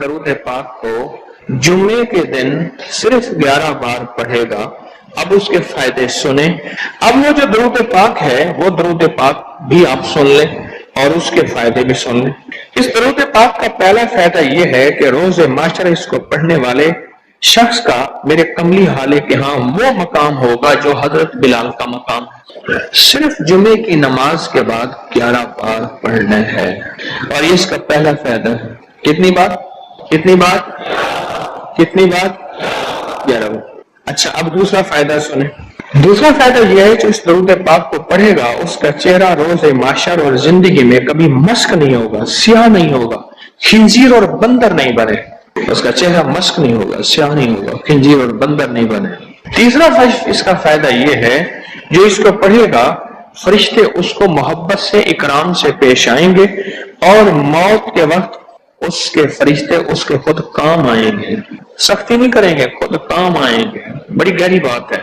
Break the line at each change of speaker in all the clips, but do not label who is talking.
درود پاک کو جمعے کے دن صرف 11 بار پڑھے گا۔ اب اس کے فائدے سنیں۔ اب وہ جو درود پاک ہے وہ درود پاک بھی آپ سن لیں اور اس کے فائدے بھی سن لیں۔ اس درود پاک کا پہلا فائدہ یہ ہے کہ روز معاشرہ اس کو پڑھنے والے شخص کا میرے کملی حالے کے ہاں وہ مقام ہوگا جو حضرت بلال کا مقام ہے۔ صرف جمعے کی نماز کے بعد 11 بار پڑھنا ہے اور یہ اس کا پہلا فائدہ ہے۔ کتنی بار؟ کتنی بار؟ کتنی بار؟ 11 بار۔ اچھا، اب دوسرا فائدہ سنیں۔ دوسرا فائدہ یہ ہے جو اس درود پاک کو پڑھے گا اس کا چہرہ روز محشر اور زندگی میں کبھی مسک نہیں ہوگا، سیاہ نہیں ہوگا، خنزیر اور بندر نہیں بنے۔ اس کا چہرہ مسک نہیں ہوگا، سیاہ نہیں ہوگا، خنزیر اور بندر نہیں بنے۔ تیسرا اس کا فائدہ یہ ہے جو اس کو پڑھے گا فرشتے اس کو محبت سے اکرام سے پیش آئیں گے اور موت کے وقت اس کے فرشتے اس کے خود کام آئیں گے، سختی نہیں کریں گے، خود کام آئیں گے۔ بڑی گہری بات ہے،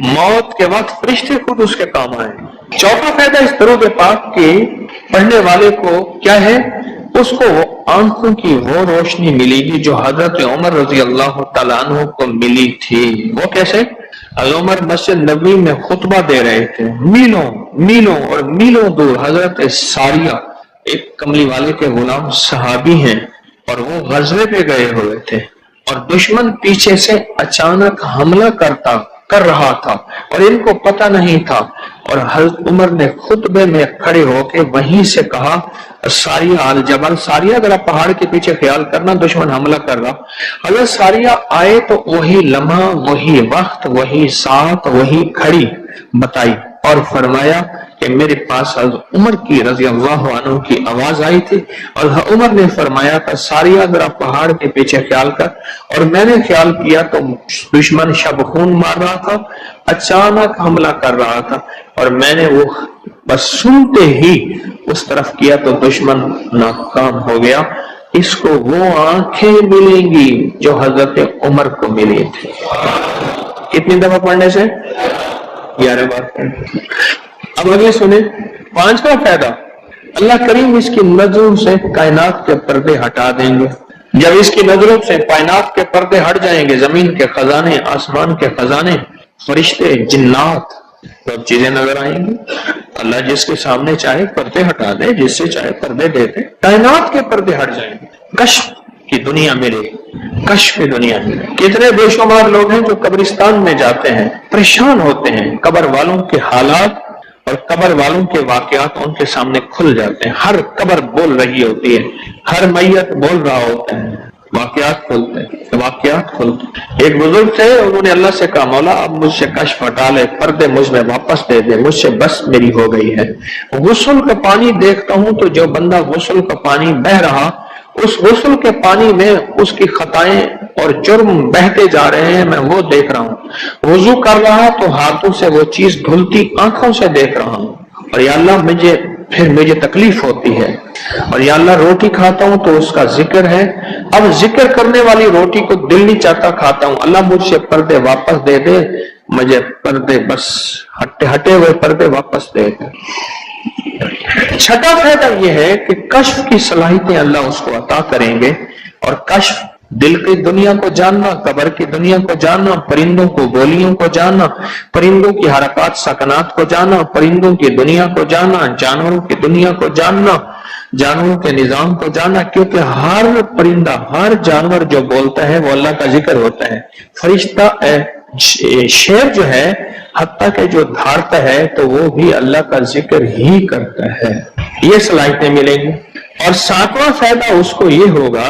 موت کے وقت فرشتے خود اس کے کام آئیں گے۔ چوتھا فائدہ اس درود پاک کے پڑھنے والے کو کیا ہے؟ اس کو آنکھوں کی وہ روشنی ملے گی جو حضرت عمر رضی اللہ تعالیٰ عنہ کو ملی تھی۔ وہ کیسے؟ عمر مسجد نبوی میں خطبہ دے رہے تھے، میلوں میلوں اور میلوں دور حضرت ساریہ ایک کملی والے کے غلام صحابی ہیں اور وہ غزوے پہ گئے ہوئے تھے اور دشمن پیچھے سے اچانک حملہ کر رہا تھا اور ان کو پتہ نہیں تھا، اور حضرت عمر نے خطبے میں کھڑے ہو کے وہیں سے کہا ساریہ الجبل، ساریہ ذرا پہاڑ کے پیچھے خیال کرنا، دشمن حملہ کر رہا۔ حضرت ساریہ آئے تو وہی لمحہ، وہی وقت، وہی ساتھ، وہی کھڑی بتائی اور فرمایا کہ میرے پاس حضرت عمر کی رضی اللہ عنہ کی آواز آئی تھی اور عمر نے فرمایا تھا ساریہ ذرا پہاڑ کے پیچھے خیال کر، اور میں نے خیال کیا تو دشمن شب خون مار رہا تھا، اچانک حملہ کر رہا تھا، اور میں نے وہ بس سنتے ہی اس طرف کیا تو دشمن ناکام ہو گیا۔ اس کو وہ آنکھیں ملیں گی جو حضرت عمر کو ملی تھی۔ کتنی دفعہ پڑھنے سے؟ 11 بار پڑھنے۔ اب اگلے سنیں، پانچواں فائدہ، اللہ کریم اس کی نظروں سے کائنات کے پردے ہٹا دیں گے۔ جب اس کی نظروں سے کائنات کے پردے ہٹ جائیں گے، زمین کے خزانے، آسمان کے خزانے، فرشتے، جنات، سب چیزیں نظر آئیں گی۔ اللہ جس کے سامنے چاہے پردے ہٹا دے، جس سے چاہے پردے دے دے، کائنات کے پردے ہٹ جائیں گے، کشف کی دنیا ملے، کشف کی دنیا ملے۔ کتنے بے شمار لوگ ہیں جو قبرستان میں جاتے ہیں، پریشان ہوتے ہیں، قبر والوں کے حالات اور قبر والوں کے واقعات ان کے سامنے کھل جاتے ہیں۔ ہر قبر بول رہی ہوتی ہے، ہر میت بول رہا ہوتا ہے، واقعات کھلتے ہیں، واقعات کھلتے ہیں۔ ایک بزرگ تھے، انہوں نے اللہ سے کہا مولا اب مجھ سے کشف ہٹا لے، پردے مجھ میں واپس دے دے، مجھ سے بس میری ہو گئی ہے۔ غسل کا پانی دیکھتا ہوں تو جو بندہ غسل کا پانی بہ رہا، اس غسل کے پانی میں اس کی خطائیں اور جرم بہتے جا رہے ہیں، میں وہ دیکھ رہا ہوں۔ وضو کر رہا تو ہاتھوں سے وہ چیز دھلتی آنکھوں سے دیکھ رہا ہوں، اور یا اللہ مجھے تکلیف ہوتی ہے، اور یا اللہ روٹی کھاتا ہوں تو اس کا ذکر ہے، اب ذکر کرنے والی روٹی کو دل نہیں چاہتا کھاتا ہوں، اللہ مجھ سے پردے واپس دے دے، مجھے پردے بس ہٹے ہوئے پردے واپس دے دے۔ چھٹا فائدہ یہ ہے کہ کشف کی صلاحیتیں اللہ اس کو عطا کریں گے، اور کشف دل کی دنیا کو جاننا، قبر کی دنیا کو جاننا، پرندوں کو بولیوں کو جاننا، پرندوں کی حرکات سکنات کو جاننا، پرندوں کی دنیا کو جاننا، جانوروں کی دنیا کو جاننا، جانوروں کے نظام کو جاننا، کیونکہ ہر پرندہ، ہر جانور جو بولتا ہے وہ اللہ کا ذکر ہوتا ہے۔ فرشتہ شیر جو ہے حتیٰ کہ جو دھاڑتا ہے تو وہ بھی اللہ کا ذکر ہی کرتا ہے۔ یہ صلاحیتیں ملیں گی۔ اور ساتواں فائدہ اس کو یہ ہوگا،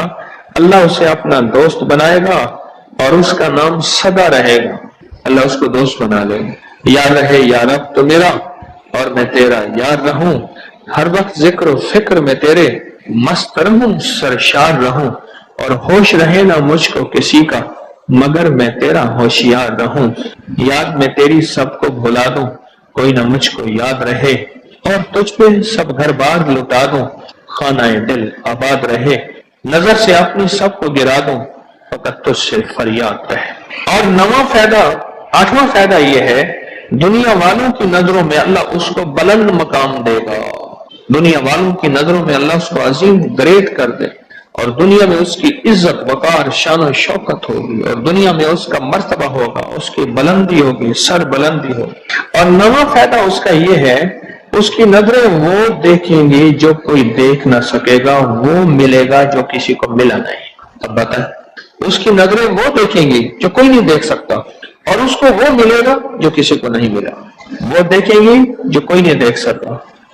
اللہ اسے اپنا دوست بنائے گا اور اس کا نام سدا رہے گا۔ اللہ اس کو دوست بنا لے گا، یاد رہے یا رب تو میرا اور میں تیرا، یاد رہوں ہر وقت ذکر و فکر میں تیرے، مست رہوں سرشار رہوں، اور ہوش رہے نہ مجھ کو کسی کا مگر میں تیرا ہوشیار رہوں، یاد میں تیری سب کو بھلا دوں کوئی نہ مجھ کو یاد رہے، اور تجھ پہ سب گھر بار لٹا دوں خانہ دل آباد رہے، نظر سے اپنی سب کو گرا دوں فقط تجھ سے فریاد رہے۔ اور نواں فائدہ، آٹھواں فائدہ یہ ہے، دنیا والوں کی نظروں میں اللہ اس کو بلند مقام دے گا، دنیا والوں کی نظروں میں اللہ اس کو عظیم گریٹ کر دے، اور دنیا میں اس کی عزت وقار شان و شوکت ہوگی، اور دنیا میں اس کا مرتبہ ہوگا، اس کی بلندی ہوگی، سر بلندی ہوگی۔ اور نواں فائدہ اس کا یہ ہے، اس کی نظریں وہ دیکھیں گی جو کوئی دیکھ نہ سکے گا، وہ ملے گا جو کسی کو ملا نہیں۔ اب بتائیں، اس کی نظریں وہ دیکھیں گی جو کوئی نہیں دیکھ سکتا، اور اس کو وہ ملے گا جو کسی کو نہیں ملا۔ وہ دیکھیں گی جو کوئی نہیں دیکھ سکتا،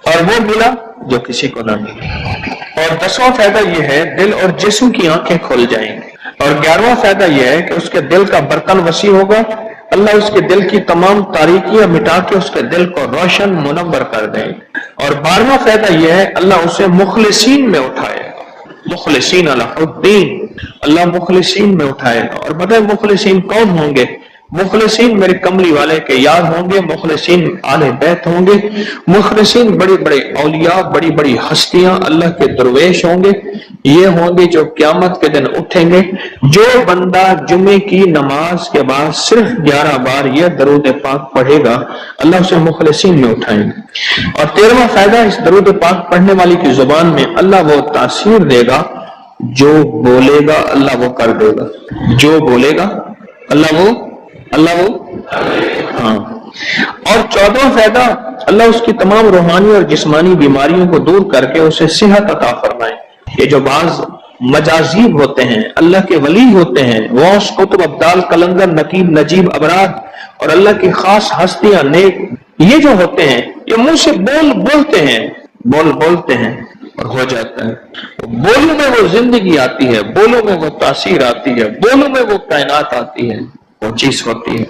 اور وہ ملا جو کسی کو نہ ملا۔ اور 10واں فائدہ یہ ہے، دل اور جسم کی آنکھیں کھل جائیں گی۔ اور 11واں فائدہ یہ ہے کہ اس کے دل کا برتن وسیع ہوگا، اللہ اس کے دل کی تمام تاریکیاں مٹا کے اس کے دل کو روشن منور کر دیں گے۔ اور 12واں فائدہ یہ ہے، اللہ اسے مخلصین میں اٹھائے گا، مخلصین علی الدین، اللہ مخلصین میں اٹھائے گا۔ اور بتائیں مخلصین کون ہوں گے؟ مخلصین میرے کملی والے کے یار ہوں گے، مخلصین آل بیت ہوں گے، مخلصین بڑے بڑے اولیاء، بڑی بڑی ہستیاں، اللہ کے درویش ہوں گے۔ یہ ہوں گے جو قیامت کے دن اٹھیں گے۔ جو بندہ جمعے کی نماز کے بعد صرف 11 بار یہ درود پاک پڑھے گا، اللہ اسے مخلصین میں اٹھائیں گے۔ اور 13واں فائدہ، اس درود پاک پڑھنے والی کی زبان میں اللہ وہ تاثیر دے گا، جو بولے گا اللہ وہ کر دے گا، جو بولے گا اللہ وہ ہاں۔ اور 14واں فائدہ، اللہ اس کی تمام روحانی اور جسمانی بیماریوں کو دور کر کے اسے صحت عطا فرمائے۔ یہ جو بعض مجازیب ہوتے ہیں، اللہ کے ولی ہوتے ہیں، غوث، قطب، ابدال، قلندر، نقیب، نجیب، ابرار، اور اللہ کی خاص ہستیاں، نیک، یہ جو ہوتے ہیں یہ منہ سے بولتے ہیں اور ہو جاتا ہے۔ بولوں میں وہ زندگی آتی ہے، بولوں میں وہ تاثیر آتی ہے، بولوں میں وہ کائنات آتی ہے، وہ چیز ہوتی ہے۔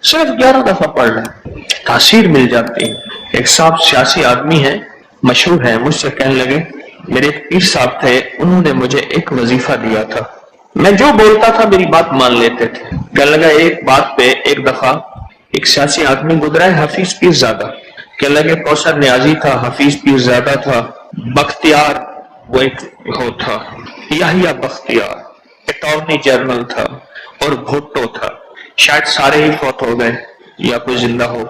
صرف 11 دفعہ پڑھ رہے تاثیر مل جاتی ہے۔ ایک صاحب سیاسی آدمی ہے، مشہور ہے، مجھ سے کہنے لگے، میرے ایک پیر صاحب تھے، انہوں نے مجھے ایک وظیفہ دیا تھا، میں جو بولتا تھا میری بات مان لیتے تھے۔ کہنے لگا ایک بات پہ ایک دفعہ ایک سیاسی آدمی گزرا ہے، حفیظ پیر زادہ، کہنے لگے کوثر نیازی تھا، حفیظ پیر زادہ تھا، بختیار وہ ایک ہو تھا، یحییٰ بختیار اٹارنی جنرل تھا، اور بھٹو تھا، شاید سارے ہی فوت ہو گئے یا کوئی زندہ ہو۔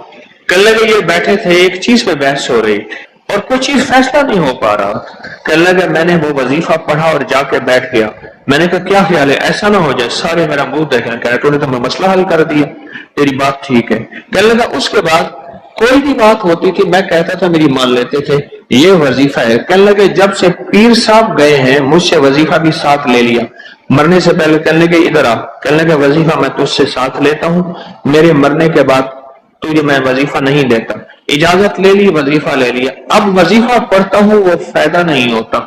کہنے لگے یہ بیٹھے تھے، ایک چیز پہ بحث ہو رہی تھی اور کوئی چیز فیصلہ نہیں ہو پا رہا۔ کہنے لگے میں نے وہ وظیفہ پڑھا اور جا کے بیٹھ گیا۔ میں نے کہا کیا خیال ہے، ایسا نہ ہو جائے سارے میرا منہ دیکھیں، کہہ رہے تو نے تو میں مسئلہ حل کر دیا، تیری بات ٹھیک ہے۔ کہنے لگا اس کے بعد کوئی بھی بات ہوتی تھی میں کہتا تھا میری مان لیتے تھے، یہ وظیفہ ہے۔ کہنے لگے جب سے پیر صاحب گئے ہیں مجھ سے وظیفہ بھی ساتھ لے لیا، مرنے سے پہلے کہنے لگے ادھر آ، کہنے لگے وظیفہ میں تجھ سے ساتھ لیتا ہوں، میرے مرنے کے بعد تجھے میں وظیفہ نہیں دیتا، اجازت لے لی، وظیفہ لے لیا، اب وظیفہ پڑھتا ہوں وہ فائدہ نہیں ہوتا،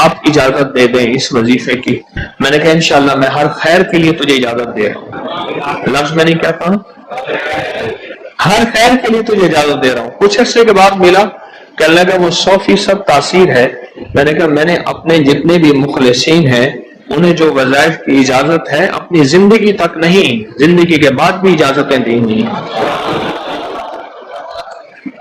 آپ اجازت دے دیں اس وظیفے کی۔ میں نے کہا انشاءاللہ میں ہر خیر کے لیے تجھے اجازت دے رہا ہوں، لفظ میں نہیں کیا کہا، ہر خیر کے لیے تجھے اجازت دے رہا ہوں۔ کچھ عرصے کے بعد ملا، کہنے لگا وہ 100% تاثیر ہے۔ میں نے کہا میں نے اپنے جتنے بھی مخلصین ہیں انہیں جو وظائف کی اجازت ہے اپنی زندگی تک نہیں، زندگی کے بعد بھی اجازتیں دی نہیں،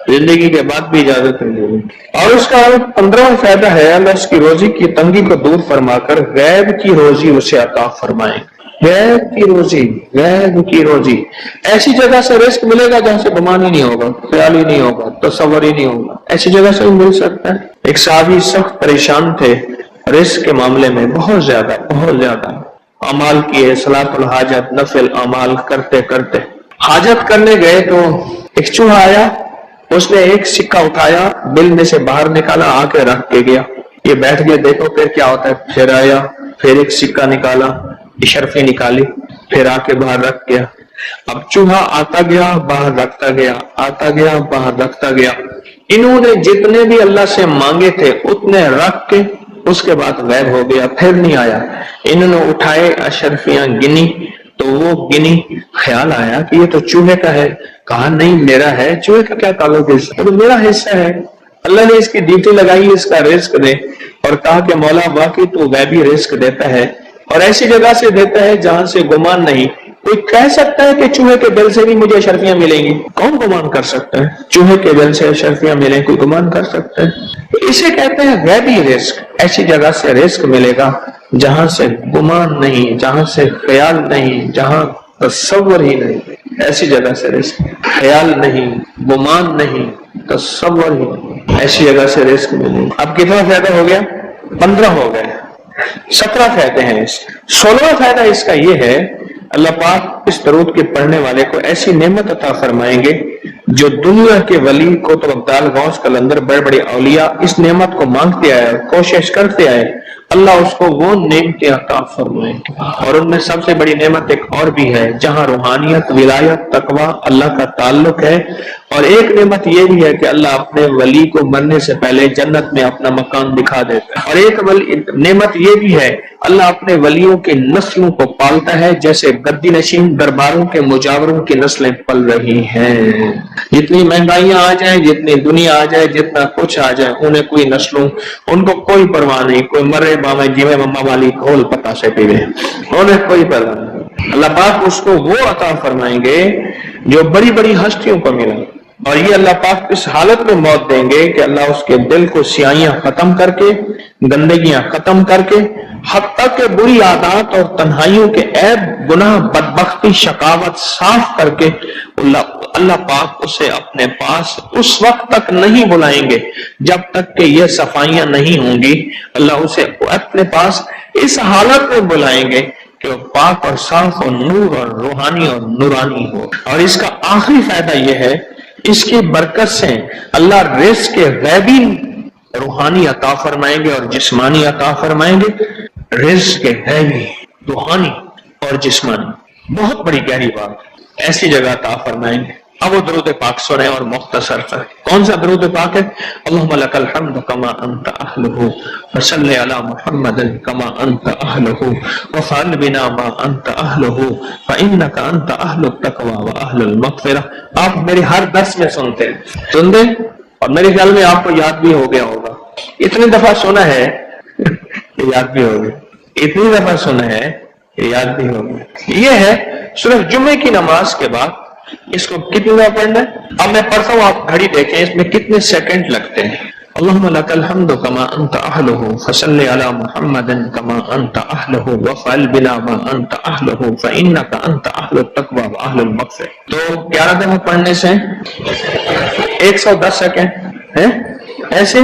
زندگی کے بعد بھی اجازتیں دی نہیں۔ اور اس کا 15واں فائدہ ہے، اللہ اس کی روزی کی تنگی کو دور فرما کر غیب کی روزی اسے عطا فرمائے۔ غیب کی روزی، غیب کی روزی، ایسی جگہ سے رزق ملے گا جہاں سے گمان ہی نہیں ہوگا، خیال ہی نہیں ہوگا، تصور ہی نہیں ہوگا، ایسی جگہ سے مل سکتا ہے۔ ایک صحابی سخت پریشان تھے رزق کے معاملے میں، بہت زیادہ اعمال کیے، صلاۃ الحاجت، نفل اعمال کرتے کرتے حاجت کرنے گئے تو ایک چوہا آیا، اس نے ایک سکہ اٹھایا، بل میں سے باہر نکالا، آ کے رکھ کے گیا، یہ بیٹھ گیا دیکھو پھر کیا ہوتا ہے، پھر آیا، پھر ایک سکہ نکالا، اشرفی نکالی، پھر آ کے باہر رکھ گیا۔ اب چوہا آتا گیا باہر رکھتا گیا، آتا گیا باہر رکھتا گیا، انہوں نے جتنے بھی اللہ سے مانگے تھے اتنے رکھ کے اس کے بعد غائب ہو گیا، پھر نہیں آیا۔ انہوں نے اٹھائے اشرفیاں گنی تو وہ گنی، خیال آیا کہ یہ تو چوہے کا ہے، کہا نہیں میرا ہے، چوہے کا کیا تعلق ہے، تو میرا حصہ ہے۔ اللہ نے اس کی ڈیوٹی لگائی اس کا رزق دے، اور کہا کہ مولا واقعی تو غیبی رزق دیتا ہے، اور ایسی جگہ سے دیتا ہے جہاں سے گمان نہیں۔ کوئی کہہ سکتا ہے کہ چوہے کے دل سے بھی مجھے اشرفیاں ملیں گی؟ کون گمان کر سکتا ہے چوہے کے دل سے اشرفیاں ملیں؟ کوئی گمان کر سکتا ہے؟ اسے کہتے ہیں غیبی رزق، ایسی جگہ سے رزق ملے گا جہاں سے گمان نہیں، جہاں سے خیال نہیں، جہاں تصور ہی نہیں، ایسی جگہ سے رزق، خیال نہیں، گمان نہیں، تصور ہی نہیں، ایسی جگہ سے رزق ملے گا۔ اب کتنا فائدہ ہو گیا؟ 15 ہو گئے۔ 17 فائدے ہیں اس 16واں فائدہ اس کا یہ ہے، اللہ پاک اس درود کے پڑھنے والے کو ایسی نعمت عطا فرمائیں گے جو دنیا کے ولی کو تو ابدال غوث قلندر بڑے بڑے اولیاء اس نعمت کو مانگتے آئے، کوشش کرتے آئے، اللہ اس کو وہ نعمتیں عطا فرمائیں گے۔ اور ان میں سب سے بڑی نعمت ایک اور بھی ہے، جہاں روحانیت، ولایت، تقوی، اللہ کا تعلق ہے، اور ایک نعمت یہ بھی ہے کہ اللہ اپنے ولی کو مرنے سے پہلے جنت میں اپنا مکان دکھا دیتا ہے، اور ایک نعمت یہ بھی ہے، اللہ اپنے ولیوں کے نسلوں کو پالتا ہے جیسے گدی نشین درباروں کے مجاوروں کی نسلیں پل رہی ہیں۔ جتنی مہنگائیاں آ جائیں، جتنی دنیا آ جائے، جتنا کچھ آ جائے، انہیں کوئی نسلوں، ان کو کوئی پرواہ نہیں، کوئی مرے باویں جیویں مما والی کھول پتا سے پیوے، انہیں کوئی پرواہ نہیں۔ اللہ پاک اس کو وہ عطا فرمائیں گے جو بڑی بڑی ہستیوں کو ملا، اور یہ اللہ پاک اس حالت میں موت دیں گے کہ اللہ اس کے دل کو سیاہیاں ختم کر کے، گندگیاں ختم کر کے، حتیٰ کہ بری عادات اور تنہائیوں کے عیب، گناہ، بدبختی، شقاوت صاف کر کے اللہ پاک اسے اپنے پاس اس وقت تک نہیں بلائیں گے جب تک کہ یہ صفائیاں نہیں ہوں گی۔ اللہ اسے اپنے پاس اس حالت میں بلائیں گے کہ وہ پاک اور صاف اور نور اور روحانی اور نورانی ہو۔ اور اس کا آخری فائدہ یہ ہے، اس کی برکت سے اللہ رزق کے غیبی روحانی عطا فرمائیں گے اور جسمانی عطا فرمائیں گے، رزق کے غیبی روحانی اور جسمانی، بہت بڑی گہری بات، ایسی جگہ عطا فرمائیں گے۔ اب وہ درود پاک سنیں اور مختصر کریں۔ کون سا درود پاک ہے؟ اللہم لک الحمد کما انت اہلہ وصلی علی محمد کما انت اہلہ وفعل بنا ما انت اہلہ فانک انت اہل التقوی واہل المغفرہ۔ آپ میرے ہر درس میں سنتے ہیں، سن دیں، اور میرے خیال میں آپ کو یاد بھی ہو گیا ہوگا، اتنی دفعہ سنا ہے کہ یاد بھی ہو گیا، اتنی دفعہ سنا ہے کہ یاد بھی ہو گیا۔ یہ ہے صرف جمعے کی نماز کے بعد اس کو کتنی دفعہ پڑھنا ہے؟ اب میں پڑھتا ہوں، آپ گھڑی دیکھیں اس میں کتنے سیکنڈ لگتے ہیں۔ اللہم لک الحمد کما انت اہلہ فصلی علی محمد کما انت اہلہ وفعل بنا ما انت اہلہ فانک انت اہل التقوی واہل المغفرہ۔ تو 11 دفعہ پڑھنے سے 110 سیکنڈ ہے، ایسے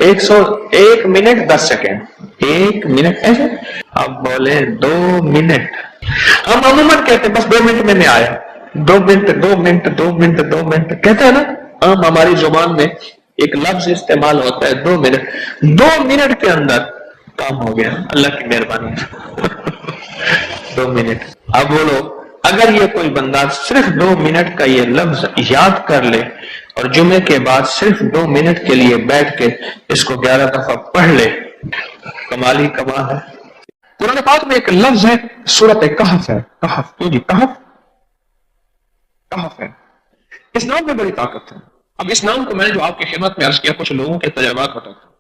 101 منٹ 10 سیکنڈ، 1 منٹ ایسے، اب بولے 2 منٹ، ہم عموماً کہتے ہیں بس 2 منٹ میں آیا، 2 منٹ 2 منٹ 2 منٹ 2 منٹ کہتے ہیں نا، عام ہماری زبان میں ایک لفظ استعمال ہوتا ہے 2 منٹ، 2 منٹ کے اندر کام ہو گیا، اللہ کی مہربانی 2 منٹ۔ اب بولو، اگر یہ کوئی بندہ صرف 2 منٹ کا یہ لفظ یاد کر لے اور جمعے کے بعد صرف 2 منٹ کے لیے بیٹھ کے اس کو 11 دفعہ پڑھ لے، کمال ہی کمال ہے۔ قرآن پاک میں ایک لفظ ہے، سورۃ کہف ہے، کہف، کیوں جی کہف، کہف ہے، اس نام میں بڑی طاقت ہے۔ اب اس نام کو میں نے جو آپ کی خدمت میں عرض کیا، کچھ لوگوں کے تجربات بتاتا ہوں۔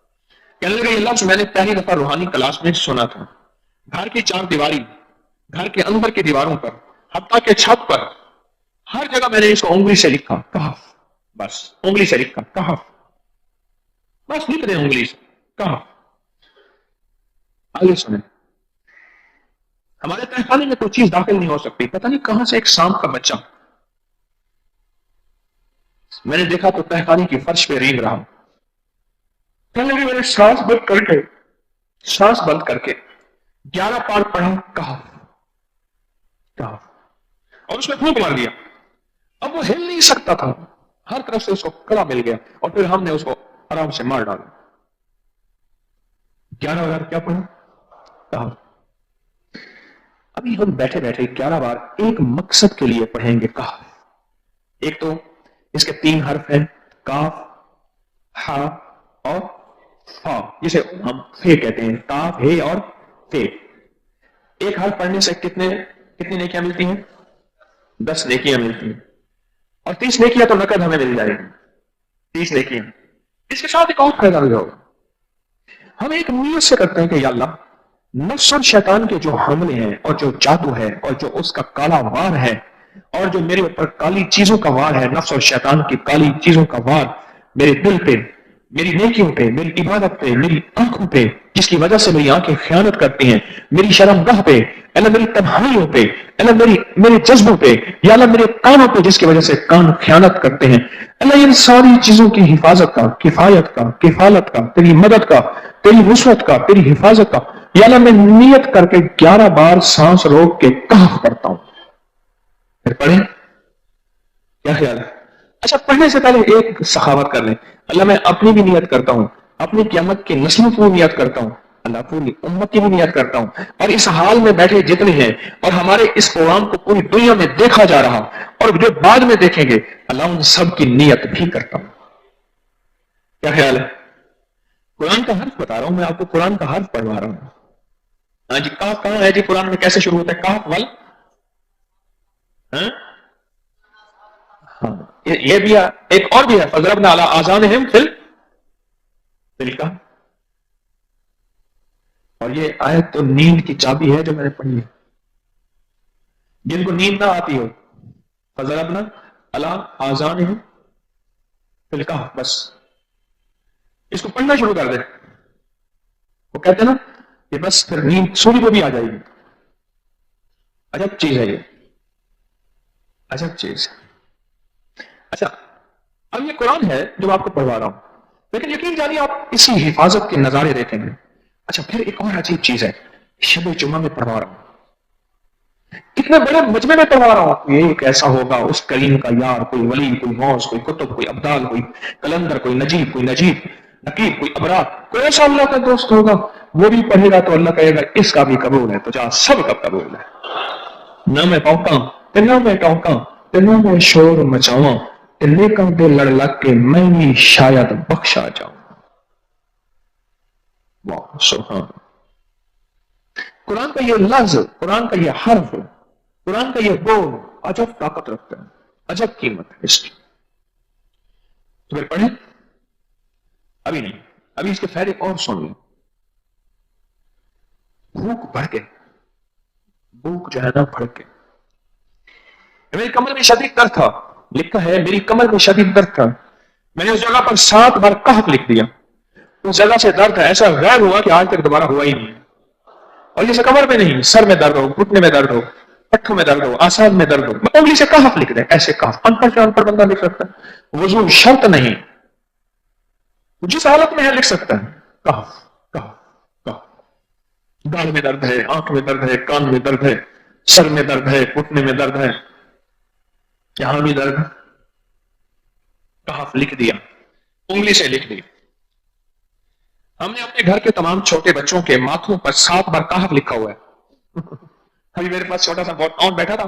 کہنے لگے یہ لفظ میں نے پہلی دفعہ روحانی کلاس میں سنا تھا، گھر کی 4 دیواری، گھر کے اندر کی دیواروں پر، حتیٰ کہ چھت پر، ہر جگہ میں نے اس کو انگلی سے لکھا، کہف، بس انگلی سے لکھا، کہف، بس لکھ دیں انگلی سے، کہف۔ آگے سنیں، ہمارے تہخانے میں کوئی چیز داخل نہیں ہو سکتی، پتہ نہیں کہاں سے ایک سانپ کا بچہ میں نے دیکھا تو تہخانے کی فرش پہ رینگ رہا۔ کہنے لگے میں نے سانس بند کر کے 11 بار پڑھا، کہف، کہف، اور اس میں پھونک مار دیا۔ اب وہ ہل نہیں سکتا تھا، ہر طرف سے اس کو کڑا مل گیا، اور پھر ہم نے اس کو آرام سے مار ڈالا۔ 11 بار کیا پڑھا؟ کہف۔ ابھی ہم بیٹھے بیٹھے 11 بار ایک مقصد کے لیے پڑھیں گے کہف۔ ایک تو اس کے 3 حرف ہیں، کاف، ہا اور فا، جسے ہم فے کہتے ہیں، کاف، ہے اور فے۔ ایک حرف پڑھنے سے کتنی نیکیاں ملتی ہیں؟ 10 نیکیاں ملتی ہیں، اور 30 نیکیاں تو نقد ہمیں مل جائے گی، 30 نیکیاں۔ اس کے ساتھ ایک اور فائدہ بھی ہوگا، ہم ایک نیت سے کرتے ہیں کہ یا اللہ، نفس اور شیطان کے جو حملے ہیں اور جو جادو ہے اور جو اس کا کالا وار ہے اور جو میرے اوپر کالی چیزوں کا وار ہے، نفس اور شیطان کی کالی چیزوں کا وار میرے دل پہ، میری نیکیوں پہ، میری عبادت پہ، میری آنکھوں پہ، جس کی وجہ سے میری آنکھیں خیانت کرتی ہیں، میری شرمگاہ پہ، اللہ میری تنہائیوں پہ، اللہ میرے جذبوں پہ، یا اللہ میرے کانوں پہ جس کی وجہ سے کان خیانت کرتے ہیں، اللہ ان ساری چیزوں کی حفاظت کا، کفایت کا، کفالت کا، تیری مدد کا، تیری نصرت کا، تیری حفاظت کا یا اللہ میں نیت کر کے 11 بار سانس روک کے کہف پڑھتا ہوں. پھر پڑھیں. کیا خیال ہے؟ اچھا پڑھنے سے پہلے ایک سخاوت کر لیں. اللہ میں اپنی بھی نیت کرتا ہوں, اپنی قیامت کی نسلوں کی نیت کرتا ہوں, اللہ پوری امت کی بھی نیت کرتا ہوں, اور اس حال میں بیٹھے جتنے ہیں اور ہمارے اس پروگرام کو پوری دنیا میں دیکھا جا رہا اور جو بعد میں دیکھیں گے, اللہ ان سب کی نیت بھی کرتا ہوں. کیا خیال ہے؟ قرآن کا حرف بتا رہا ہوں میں آپ کو, قرآن کا حرف پڑھوا رہا ہوں. ہاں جی, کہاں کہاں ہے جی قرآن میں, کیسے شروع ہوتا ہے کہاں ول؟ ہاں یہ بھی ہے, ایک اور بھی ہے فضربنا علی آذانہم فی الکہف. اور یہ آیت تو نیند کی چابی ہے جو میں نے پڑھی ہے. جن کو نیند نہ آتی ہو, فضربنا علی آذانہم فی الکہف, بس اس کو پڑھنا شروع کر دے. وہ کہتے ہیں نا کہ بس پھر نیند سونے کو بھی آ جائے گی. عجب چیز ہے یہ, عجب چیز. اچھا اب یہ قرآن ہے جو آپ کو پڑھوا رہا ہوں, لیکن یقین جانیے آپ اسی حفاظت کے نظارے دیکھیں گے. اچھا پھر ایک اور عجیب چیز ہے, شب جمعہ میں پڑھوا رہا ہوں, کتنے بڑے مجمع میں پڑھوا رہا ہوں. یہ کیسا ہوگا اس کریم کا یار, کوئی ولی, کوئی غوث, کوئی قطب, کوئی ابدال, کوئی کلندر, کوئی نجیب, کوئی نقیب, کوئی ابرار, کوئی ایسا اللہ کا دوست ہوگا, وہ بھی پڑھے گا تو اللہ کہے گا اس کا بھی قبول ہے, تو جا سب کا قبول ہے. نہ میں پونکاں نہ میں ٹونکاں نہ میں شور مچاواں, لیکن دے لڑ لگ کے میں بھی شاید بخشا جاؤں. واہ سبحان. قرآن کا یہ لفظ, قرآن کا یہ حرف, قرآن کا یہ بول عجب طاقت رکھتا ہے, عجب قیمت ہے اس کی. تو پھر پڑھیں. ابھی نہیں, ابھی اس کے فائدے اور سن لیں. بھوک بڑھ کے, بھوک جو ہے نا بڑھ کے, میری کمر میں شدید درد تھا, لکھا ہے میری کمر میں شدید درد تھا, میں نے اس جگہ پر 7 بار کہف لکھ دیا. اس جگہ سے درد ایسا غائب ہوا کہ آج تک دوبارہ ہوا ہی نہیں. اور یہ کمر میں نہیں, سر میں درد ہو, گھٹنے میں درد ہو, پٹھوں میں درد ہو, آسان میں درد ہو, انگلی سے کہف لکھ دیں. ایسے کہف ان پڑھ بندہ لکھ سکتا ہے, وضو شرط نہیں, جس حالت میں ہے لکھ سکتا ہے. کہف کہف کہف. گاڑ میں درد ہے, آنکھ میں درد ہے, کان میں درد ہے, سر میں درد ہے, گھٹنے میں درد ہے, یہاں بھی درد ہے, کہف لکھ دیا, انگلی سے لکھ دیا. ہم نے اپنے گھر کے تمام چھوٹے بچوں کے ماتھوں پر 7 بار کہف لکھا ہوا ہے. ابھی میرے پاس چھوٹا سا بہت اون بیٹھا تھا,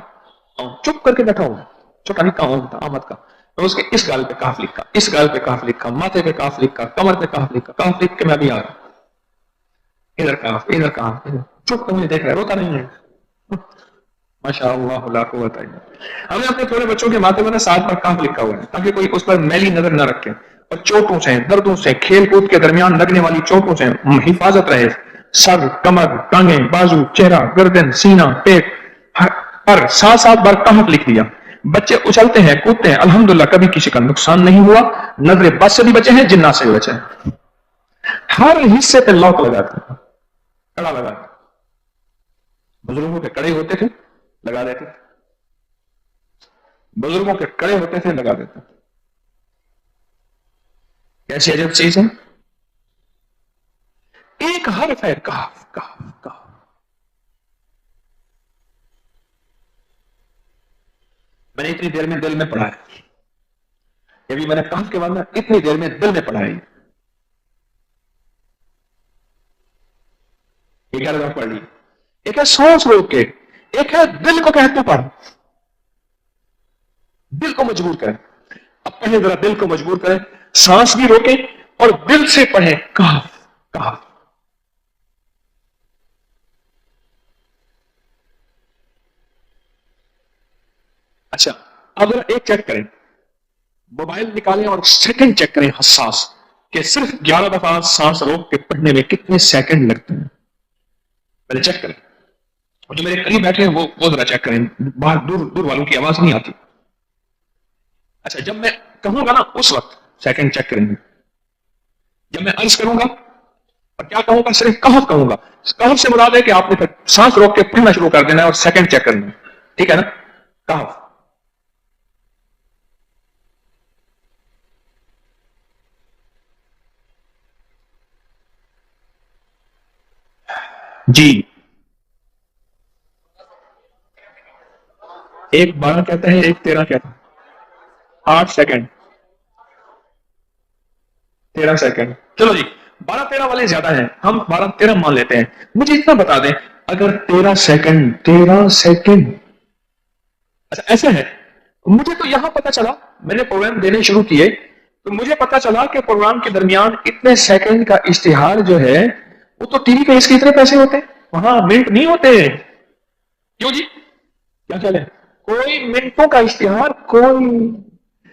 چپ کر کے بیٹھا ہوا, چھوٹا نہیں تھا, اون تھا, آمد کا. تو اس کے اس گال پہ کہف لکھا, اس گال پہ کہف لکھا, ماتھے پہ کہف لکھا, کمر پہ کہف لکھا, کہف لکھ کے میں بھی آ رہا. ادھر کہف, ادھر کہف, چپ مجھے دیکھ رہا ہے, روتا نہیں ہے. ماشاء اللہ لا قوت الا باللہ. ہم نے اپنے تھوڑے بچوں کے ماتھے میں 7 بار کہف لکھا ہوا ہے تاکہ کوئی اس پر میلی نظر نہ رکھے, اور چوٹوں سے, دردوں سے, کھیل کود کے درمیان لگنے والی چوٹوں سے حفاظت رہے. سر, کمر, ٹانگیں, بازو, چہرہ, گردن, سینہ, پیٹ پر 7 بار کہف لکھ دیا. بچے اچھلتے ہیں, کودتے ہیں, الحمدللہ کبھی کسی کا نقصان نہیں ہوا, نظر بد سے بھی بچے ہیں, جنات سے بھی بچے ہیں. ہر حصے پہ لاک لگاتے ہیں, کڑا لگاتے. بزرگوں کے کڑے ہوتے تھے, لگا دیتے تھے, بزرگوں کے کڑے ہوتے تھے, لگا دیتے تھے. کیسی عجب چیز ہے. ایک حرف ہے کہف کہف کہف. میں نے اتنی دیر میں دل میں پڑھا ہے, ابھی میں نے کہف کے بعد میں اتنی دیر میں دل میں پڑھا ہے. یہ کیا لگا پڑھ لی. ایک ہے سانس روک کے, ایک ہے دل کو کہتے پڑھ, دل کو مجبور کریں. اب پہلے ذرا دل کو مجبور کریں, سانس بھی روکیں اور دل سے پڑھیں کہف کہف. اچھا اب ایک چیک کریں, موبائل نکالیں اور سیکنڈ چیک کریں حساس, کہ صرف 11 دفعہ سانس روک کے پڑھنے میں کتنے سیکنڈ لگتے ہیں. پہلے چیک کریں, اور جو میرے قریب بیٹھے ہیں وہ ذرا چیک کریں, باہر دور دور والوں کی آواز نہیں آتی. اچھا جب میں کہوں گا نا اس وقت سیکنڈ چیک کریں گے. جب میں عرض کروں گا اور کیا کہوں گا, صرف کہف کہوں گا. کہف سے مراد ہے کہ آپ نے پھر سانس روک کے پڑھنا شروع کر دینا ہے اور سیکنڈ چیک کرنا ہے, ٹھیک ہے نا. کہف. جی، ایک 12 کہتا ہے، ایک 13 کہتا ہے. 8 سیکنڈ، 13 سیکنڈ. چلو جی، 12-13 والے زیادہ ہیں، ہم 12-13 مان لیتے ہیں. مجھے اتنا بتا دیں، اگر 13 سیکنڈ، 13 سیکنڈ، اچھا ایسا ہے. مجھے تو یہاں پتا چلا، میں نے پروگرام دینے شروع کیے تو مجھے پتا چلا کہ پروگرام کے درمیان اتنے سیکنڈ کا اشتہار جو ہے وہ تو ٹی وی پہ اس کے اتنے پیسے ہوتے، وہاں منٹ نہیں ہوتے. کیوں جی، کیا خیال ہے؟ کوئی منٹوں کا اشتہار، کوئی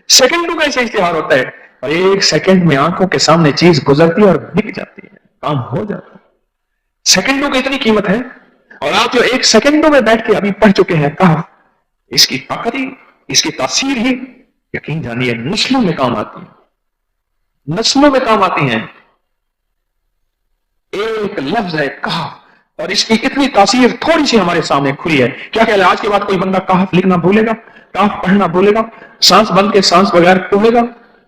سیکنڈوں کا اشتہار ہوتا ہے، اور ایک سیکنڈ میں آنکھوں کے سامنے چیز گزرتی ہے اور بک جاتی ہے، کام ہو جاتا ہے. سیکنڈوں کی اتنی قیمت ہے. اور آپ جو ایک سیکنڈوں میں بیٹھ کے ابھی پڑھ چکے ہیں کہا، اس کی طاقت ہی، اس کی تاثیر ہی یقین جانیے نسلوں میں کام آتی ہے، نسلوں میں کام آتی ہیں. ایک لفظ ہے کہا، اور اس کی اتنی تاثیر تھوڑی سی ہمارے سامنے کھلی ہے. کیا خیال ہے آج کے بعد کوئی بندہ کہف لکھنا بھولے گا، کہف پڑھنا بھولے گا، سانس بند کے سانس بغیر ٹوڑے گا؟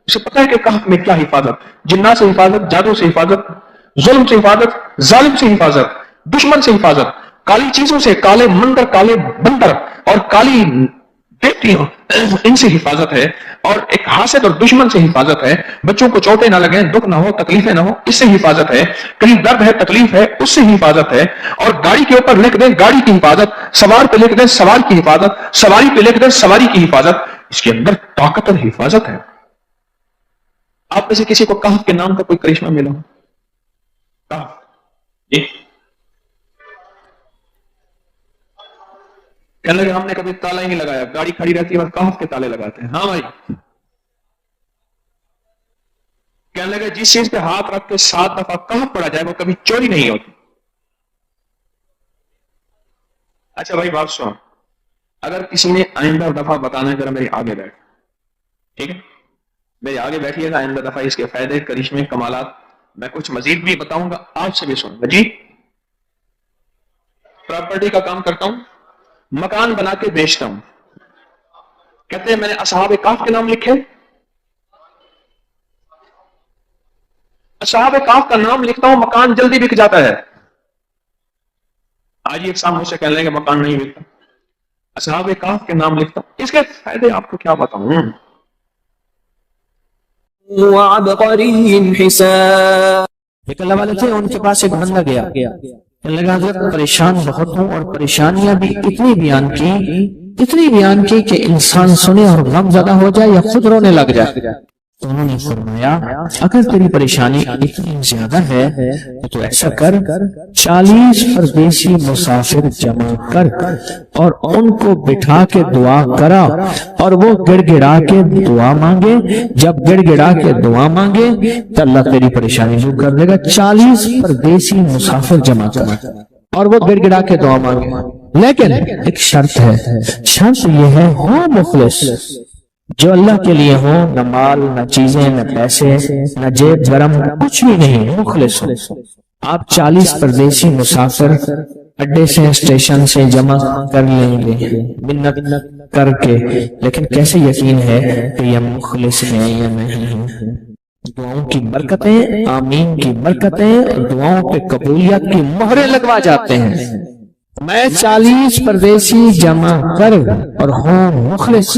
اسے پتا ہے کہ کہف میں کیا حفاظت، جنات سے حفاظت، جادو سے حفاظت، ظلم سے حفاظت، ظالم سے حفاظت، دشمن سے حفاظت، کالی چیزوں سے، کالے مندر، کالے بندر اور کالی دیوتیوں، ان سے حفاظت ہے. اور ایک حاسد اور دشمن سے حفاظت ہے. بچوں کو چوٹیں نہ لگیں، دکھ نہ ہو، تکلیفیں نہ ہو، اس سے حفاظت ہے. کہیں درد ہے، تکلیف ہے، اس سے حفاظت ہے. اور گاڑی کے اوپر لکھ دیں گاڑی کی حفاظت، سوار پہ لکھ دیں سوار کی حفاظت، سواری پہ لکھ دیں سواری کی حفاظت. اس کے اندر طاقت اور حفاظت ہے. آپ میں سے کسی کو کہف کے نام کا کوئی کرشمہ ملا ہو؟ کہف، جی کہنے لگے ہم نے کبھی تالا ہی نہیں لگایا، گاڑی کھڑی رہتی ہے اور کہف کے تالے لگاتے ہیں. ہاں بھائی. کہنے لگے جس چیز پہ ہاتھ رکھ کے 7 دفعہ کہف پڑا جائے وہ کبھی چوری نہیں ہوتی. اچھا بھائی بات سن، اگر کسی نے آئندہ دفعہ بتانا ہے ذرا میرے آگے بیٹھ، ٹھیک ہے؟ میرے آگے بیٹھیے گا، آئندہ دفعہ اس کے فائدے، کرشمے، کمالات میں کچھ مزید بھی بتاؤں گا، آج سے بھی سن. جی، پراپرٹی کا کام کرتا ہوں، مکان بنا کے بیچتا ہوں. کہتے ہیں میں نے اصحاب کہف کے نام لکھے، اصحاب کہف کا نام لکھتا ہوں، مکان جلدی بک جاتا ہے. آج ایک سامنے سے کہنے لگے مکان نہیں بکتا، اصحاب کہف کے نام لکھتا ہوں. اس کے فائدے آپ کو کیا بتاؤں.
ایک اللہ والے تھے، ان کے پاس ایک بندہ گیا، کہنے لگا حضرت پریشان بہت ہوں، اور پریشانیاں بھی اتنی بیان کی کہ انسان سنے اور غم زدہ ہو جائے یا خود رونے لگ جائے. تو انہوں نے فرمایا اگر تیری پریشانی اتنی زیادہ ہے تو ایسا کر، 40 پردیسی مسافر جمع کر اور ان کو بٹھا کے دعا کرا، اور وہ گڑ گڑا کے دعا مانگے. جب گڑ گڑا کے دعا مانگے تو اللہ تیری پریشانی دور کر دے گا. 40 پردیسی مسافر جمع کر اور وہ گڑ گڑا کے دعا مانگے. لیکن ایک شرط ہے، شرط یہ ہے ہو مخلص، جو اللہ کے لیے ہو، نہ مال، نہ چیزیں، نہ پیسے، نہ جیب گرم، کچھ بھی نہیں، مخلص ہو. آپ 40 پردیسی مسافر اڈے سے، اسٹیشن سے جمع کر لیں گے منت کر کے، لیکن کیسے یقین ہے کہ یہ مخلص ہیں یا نہیں؟ دعاؤں کی برکتیں، آمین کی برکتیں، دعاؤں پہ قبولیت کی مہریں لگوا جاتے ہیں. میں 40 پردیسی جمع کر اور ہوں مخلص،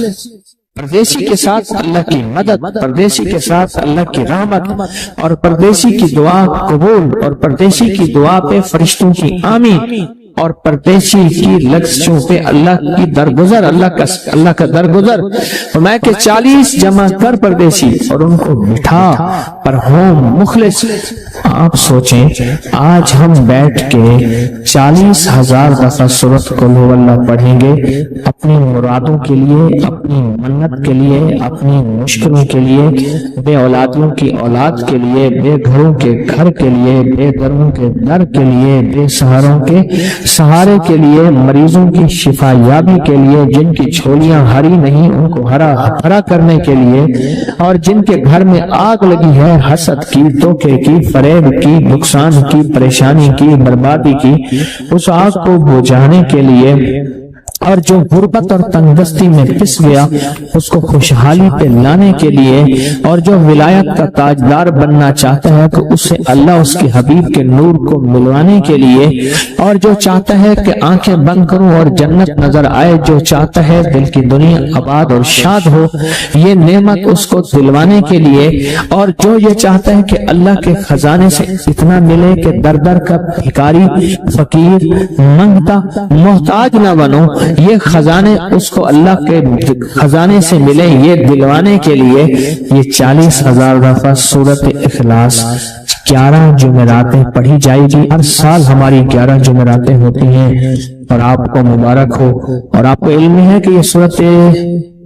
پردیسی کے ساتھ اللہ کی مدد، پردیسی کے ساتھ اللہ کی رحمت، اور پردیسی کی دعا قبول، اور پردیسی کی دعا پہ فرشتوں کی آمین، اور پردیسی کی لفظوں پہ اللہ کی درگزر، اللہ کا درگزر. میں کہ 40 جمع کر پردیسی اور ان کو بٹھا پر ہوں مخلص. آپ سوچیں آج ہم بیٹھ کے 40,000 دفعہ سورۃ قل ہو اللہ پڑھیں گے اپنی مرادوں کے لیے، اپنی منت کے لیے، اپنی مشکلوں کے لیے، بے اولادوں کی اولاد کے لیے، بے گھروں کے گھر کے لیے، بے دروں کے در کے لیے، بے سہاروں کے سہارے کے لیے، مریضوں کی شفا یابی کے لیے، جن کی جھولیاں ہری نہیں ان کو ہرا کرنے کے لیے، اور جن کے گھر میں آگ لگی ہے حسد کی، دھوکے کی، فریب کی، نقصان کی، پریشانی کی، بربادی کی، اس آگ کو بجھانے کے لیے اور جو غربت اور تنگدستی میں پس گیا اس کو خوشحالی پہ لانے کے لیے، اور جو ولایت کا تاجدار بننا چاہتا ہے تو اسے اللہ اس کے حبیب کے نور کو ملوانے کے لیے، اور جو چاہتا ہے کہ آنکھیں بند کروں اور جنت نظر آئے، جو چاہتا ہے دل کی دنیا آباد اور شاد ہو، یہ نعمت اس کو دلوانے کے لیے، اور جو یہ چاہتا ہے کہ اللہ کے خزانے سے اتنا ملے کہ در در کا بھکاری، فقیر، منگتا، محتاج نہ بنو، یہ خزانے اس کو اللہ کے خزانے سے ملے، یہ دلوانے کے لیے یہ 40,000 دفعہ سورۃ اخلاص 11 جمعراتیں پڑھی جائے گی۔ ہر سال ہماری 11 جمعراتیں ہوتی ہیں، اور آپ کو مبارک ہو۔ اور آپ کو علم ہے کہ یہ سورۃ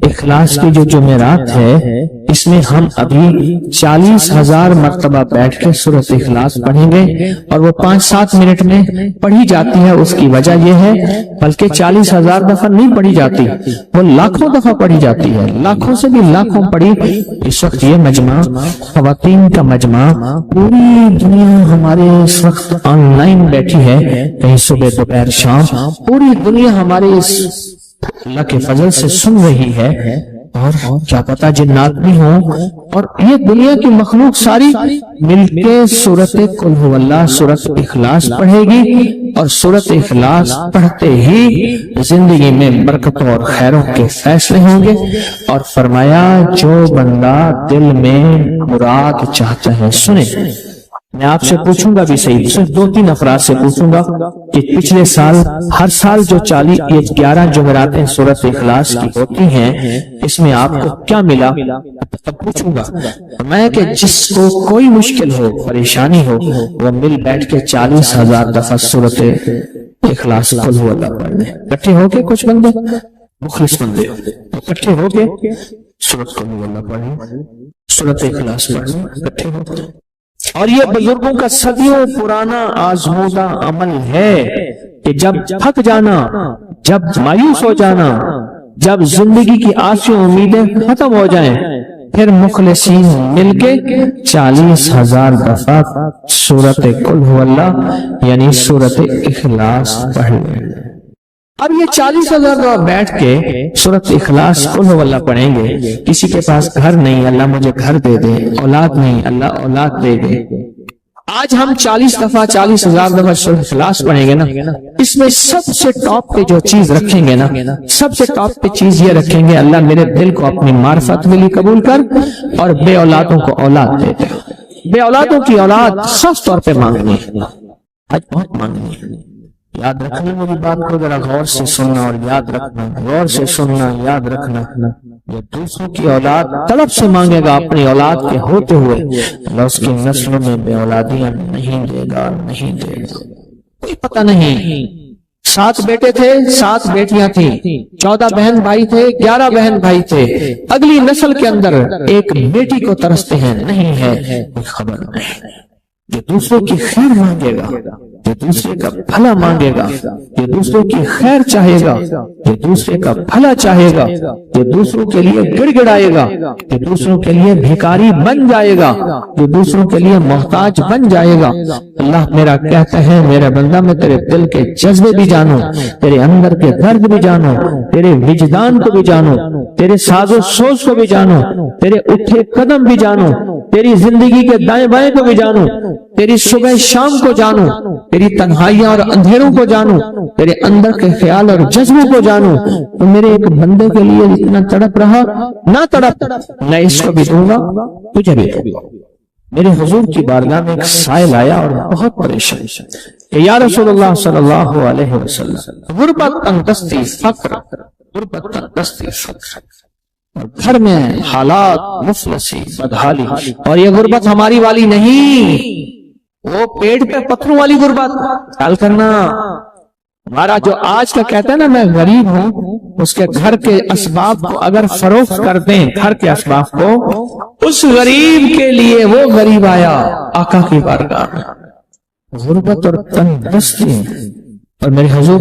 اخلاص کی جو جمعرات ہے، اس میں ہم ابھی 40,000 مرتبہ بیٹھ کے سورۃ اخلاص پڑھیں گے، اور وہ 5-7 منٹ میں پڑھی جاتی ہے۔ اس کی وجہ یہ ہے، بلکہ 40,000 دفعہ نہیں پڑھی جاتی، وہ لاکھوں دفعہ پڑھی جاتی ہے، لاکھوں سے بھی لاکھوں پڑھی۔ اس وقت یہ مجمع، خواتین کا مجمع، پوری دنیا ہمارے اس وقت آن لائن بیٹھی ہے، کہیں صبح دوپہر شام، پوری دنیا ہمارے اس اللہ کے فضل سے سن رہی ہے، اور کیا پتا جنات بھی ہوں، اور یہ دنیا کی مخلوق ساری مل کے سورۃ قل ھو اللہ، سورۃ اخلاص پڑھے گی، اور سورۃ اخلاص پڑھتے ہی زندگی میں برکتوں اور خیروں کے فیصلے ہوں گے۔ اور فرمایا جو بندہ دل میں مراد چاہتا ہے، سنیں میں آپ سے پوچھوں گا بھی صحیح، صرف 2-3 افراد سے پوچھوں گا کہ پچھلے سال، ہر سال جو 11 جمعراتیں سورۃ اخلاص کی ہوتی ہیں، اس میں آپ کو کیا ملا؟ تب پوچھوں گا میں کہ جس کو کوئی مشکل ہو، پریشانی ہو، وہ مل بیٹھ کے 40,000 دفعہ سورۃ اخلاص قل ھو اللہ پڑھ لیں، اکٹھے ہو کے، کچھ بندے مخلص بندے اکٹھے ہو کے سورۃ قل ھو اللہ پڑھ لیں، سورۃ اخلاص پڑھ لیں اکٹھے ہو کے۔ اور یہ بزرگوں کا صدیوں پرانا آزمودہ عمل ہے کہ جب تھک جانا، جب مایوس ہو جانا، جب زندگی کی آسیں امیدیں ختم ہو جائیں، پھر مخلصین مل کے 40,000 دفعہ سورۃ قل ھو اللہ یعنی سورۃ اخلاص پڑھ لیں۔ اب یہ 40,000 دفعہ بیٹھ کے سورۃ اخلاص قل ھو اللہ پڑھیں گے۔ کسی کے پاس گھر نہیں، اللہ مجھے گھر دے دے، اولاد نہیں، اللہ اولاد دے دے۔ آج ہم 40,000 دفعہ سورۃ اخلاص پڑھیں گے نا، اس میں سب سے ٹاپ پہ جو چیز رکھیں گے نا، سب سے ٹاپ پہ چیز یہ رکھیں گے، اللہ میرے دل کو اپنی معرفت ملی قبول کر، اور بے اولادوں کو اولاد دے دے۔ بے اولادوں کی اولاد خاص طور پہ مانگنی ہے، آج بہت مانگنی ہے۔ یاد رکھنا میری بات کو، ذرا غور سے سننا اور یاد رکھنا، غور سے سننا، یاد رکھنا۔ یہ دوسروں کی اولاد طلب سے مانگے گا، اپنی اولاد کے ہوتے ہوئے اللہ اس کی نسلوں میں بے اولادیاں نہیں دے گا، نہیں دے گا۔ کوئی پتہ نہیں، 7 بیٹے تھے، 7 بیٹیاں تھیں، 14 بہن بھائی تھے، 11 بہن بھائی تھے، اگلی نسل کے اندر ایک بیٹی کو ترستے ہیں، نہیں ہے، کوئی خبر نہیں۔ یہ دوسروں کی خیر مانگے گا، یہ دوسرے کا بھلا مانگے گا، یہ دوسروں کی خیر چاہے گا، یہ دوسرے کا بھلا چاہے گا، یہ دوسروں کے لیے گڑ گڑائے گا، یہ دوسروں کے لیے بھیکاری بن جائے گا، یہ دوسروں کے لیے محتاج بن جائے گا۔ اللہ میرا کہتا ہے میرے بندہ میں تیرے دل کے جذبے بھی جانوں، تیرے اندر کے درد بھی جانوں، تیرے وجدان کو بھی جانوں، تیرے ساز و سوز کو بھی جانوں، تیرے اٹھے قدم بھی جانوں، تیری زندگی کے دائیں بائیں کو بھی جانوں، تیری صبح شام کو جانوں، تیری تنہائیاں اور اندھیروں کو جانوں، تیرے اندر کے خیال اور جذبوں کو جانوں۔ تو میرے ایک بندے کے لیے اتنا تڑپ رہا، نہ تڑپ، میں اس کو بھی دوں گا، تجھے بھی دوں گا۔ میرے حضور کی بارگاہ میں ایک سائل آیا اور بہت پریشان کہ یا رسول اللہ صلی اللہ علیہ وسلم، غربت، تنگدستی، فقر، غربت، تنگدستی، فقر، اور گھر میں حالات مفلسی، بدحالی، اور یہ غربت ہماری والی نہیں، وہ پیٹ پہ پتھروں والی غربت۔ خیال کرنا، ہمارا جو آج کا کہتا ہے نا میں غریب ہوں، اس کے گھر کے اسباب کو اگر فروخت کر دیں، گھر کے اسباب کو، اس غریب کے لیے وہ غریب آیا آقا کی بارگاہ میں، غربت اور تنگدستی، اور میرے حضور